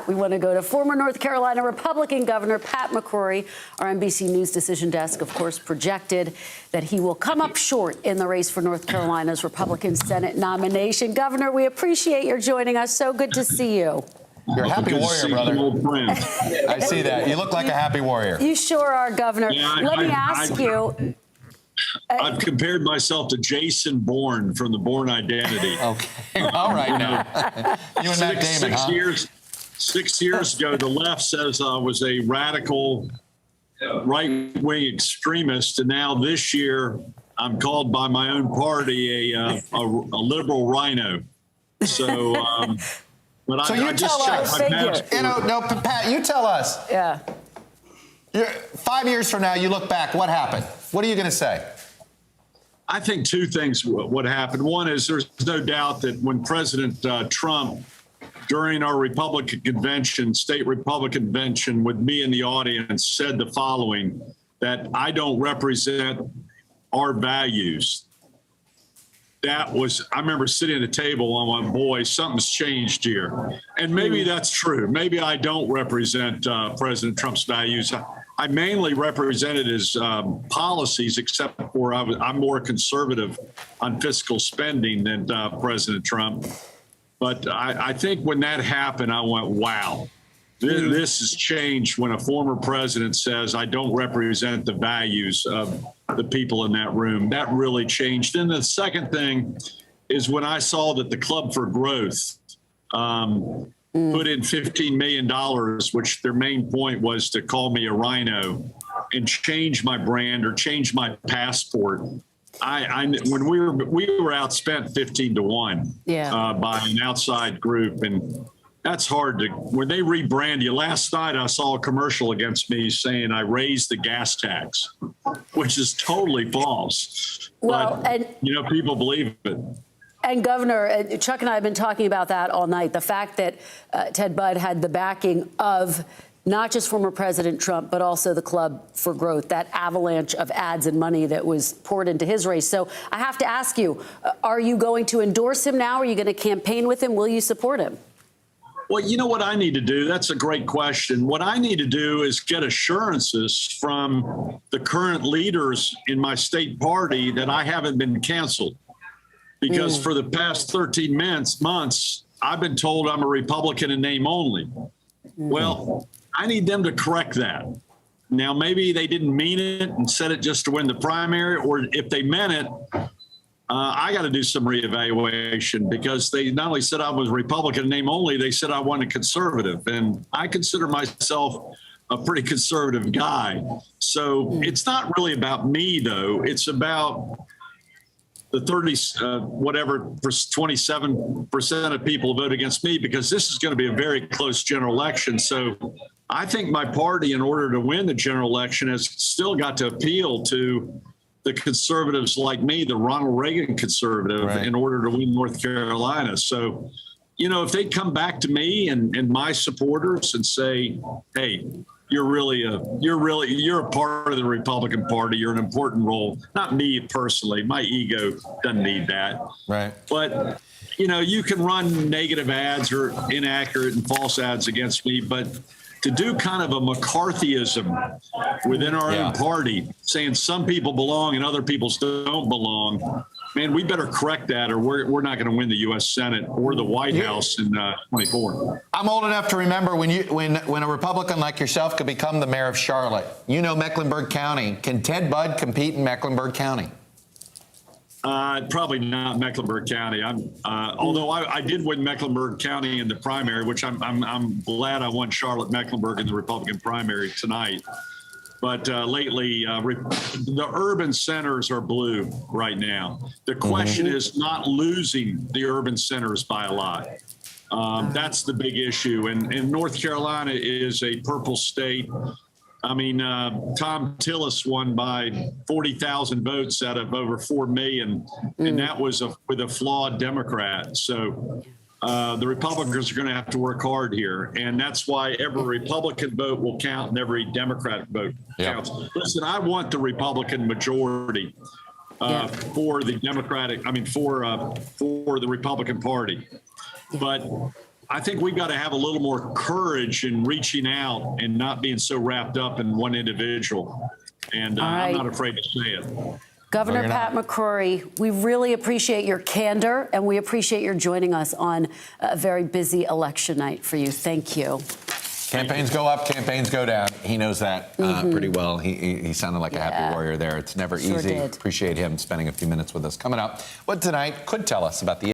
We want to go to former North Carolina Republican Governor Pat McCrory. Our NBC News decision desk, of course, projected that he will come up short in the race for North Carolina's Republican Senate nomination. Governor, we appreciate your joining us. So good to see you. You're a happy warrior, brother. I see that. You look like a happy warrior. You sure are, Governor. Let me ask you. I've compared myself to Jason Bourne from the Bourne Identity. Okay. All right now. You and Matt Damon, huh? 6 years ago, the left says I was a radical right-wing extremist, and now this year I'm called by my own party a liberal rhino. So, but so I just checked my passport. No, Pat, you tell us. Yeah. 5 years from now, you look back. What happened? What are you going to say? I think two things would happen. One is there's no doubt that when President Trump, during our Republican convention, state Republican convention, with me in the audience, said the following, that I don't represent our values. That was, I remember sitting at a table and went, boy, something's changed here. And maybe that's true. Maybe I don't represent President Trump's values. I mainly represented his policies, except for I'm more conservative on fiscal spending than President Trump. But I think when that happened, I went, wow, this has changed when a former president says, I don't represent the values of the people in that room. That really changed. And the second thing is when I saw that the Club for Growth put in $15 million, which their main point was to call me a rhino and change my brand or change my passport. When we were outspent 15-1 by an outside group, and that's hard to, when they rebrand you. Last night I saw a commercial against me saying I raised the gas tax, which is totally false. Well, but, and people believe it. And Governor, Chuck and I have been talking about that all night. The fact that Ted Budd had the backing of not just former President Trump, but also the Club for Growth, that avalanche of ads and money that was poured into his race. So I have to ask you, are you going to endorse him now? Are you going to campaign with him? Will you support him? Well, you know what I need to do? That's a great question. What I need to do is get assurances from the current leaders in my state party that I haven't been canceled. Because for the past 13 months, I've been told I'm a Republican in name only. Well, I need them to correct that. Now, maybe they didn't mean it and said it just to win the primary, or if they meant it, I got to do some reevaluation, because they not only said I was Republican in name only, they said I wasn't a conservative. And I consider myself a pretty conservative guy. So it's not really about me, though. It's about the 27% of people vote against me, because this is going to be a very close general election. So I think my party, in order to win the general election, has still got to appeal to the conservatives like me, the Ronald Reagan conservative, right, in order to win North Carolina. So, if they come back to me and my supporters and say, hey, you're a part of the Republican Party. You're an important role. Not me personally. My ego doesn't need that. Right. But, you can run negative ads or inaccurate and false ads against me. But to do kind of a McCarthyism within our own party, saying some people belong and other people don't belong, man, we better correct that, or we're not going to win the U.S. Senate or the White House in 24. I'm old enough to remember when a Republican like yourself could become the mayor of Charlotte. Mecklenburg County. Can Ted Budd compete in Mecklenburg County? Probably not Mecklenburg County. Although I did win Mecklenburg County in the primary, which I'm glad I won Charlotte-Mecklenburg in the Republican primary tonight. But lately, the urban centers are blue right now. The question is not losing the urban centers by a lot. That's the big issue. And North Carolina is a purple state. I mean, Tom Tillis won by 40,000 votes out of over 4 million, and that was with a flawed Democrat. So the Republicans are going to have to work hard here, and that's why every Republican vote will count and every Democratic vote counts. Listen, I want the Republican majority for the Democratic, for the Republican Party. But I think we got to have a little more courage in reaching out and not being so wrapped up in one individual. And I'm not afraid to say it. Governor Pat McCrory, we really appreciate your candor, and we appreciate your joining us on a very busy election night for you. Thank you. Campaigns go up, campaigns go down. He knows that pretty well. He sounded like a happy warrior there. It's never easy. Did. Appreciate him spending a few minutes with us. Coming up, what tonight could tell us about the